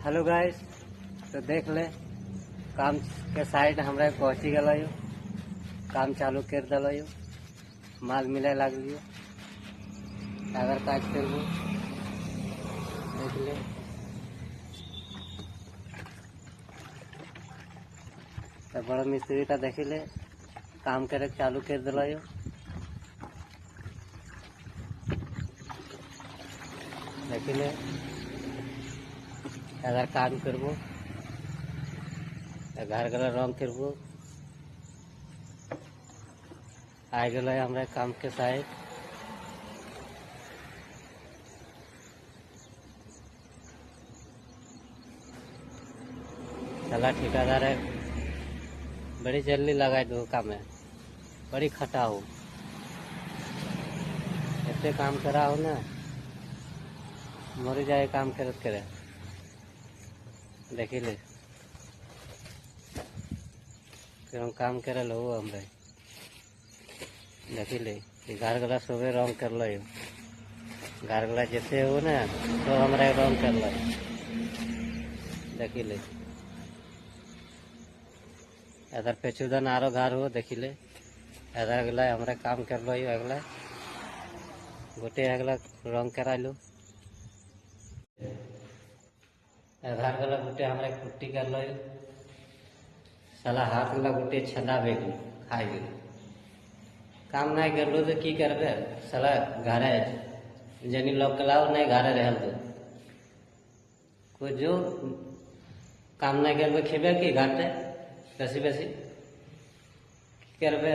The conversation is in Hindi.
हेलो गाइस, तो देख ले काम के साइड हमरा पहुँची गल। काम चालू कर दिल, माल मिले लगे। अगर काज करबो देख ले। तो बड़ा मिस्त्री का देख ले काम करे चालू कर दिल। देख ले अगर काम करबो घर गला रंग करबो आ गल हमरा काम के साइड। चला ठेकेदार है, बड़ी जल्दी लगा दो काम है, बड़ी खटा हो इतने काम करा हो ना, मरी जाए काम करत करे। देखी ले क्यों काम करे लो हमरे। देखी ले घर गला सुबह रंग कर लो, घर गला जैसे हो ना तो हमरा रंग कर लो। देखी ले इधर पेचुदन आरो घर हो। देखी ले इधर अगला हमरा काम कर लो, अगला गोटे अगला रंग करा लो। घर गला गोटे हमरा कुट्टी कर लो। साला हाथ गला गोटे छंदा बेग खाई गए। काम नहीं कर लो तो की करबे। साला घरे जनी लोग कलाओ नहीं घरे रहल तो कोई जो काम नहीं करबे खेबे की घाटे बेसी बेसी करबे।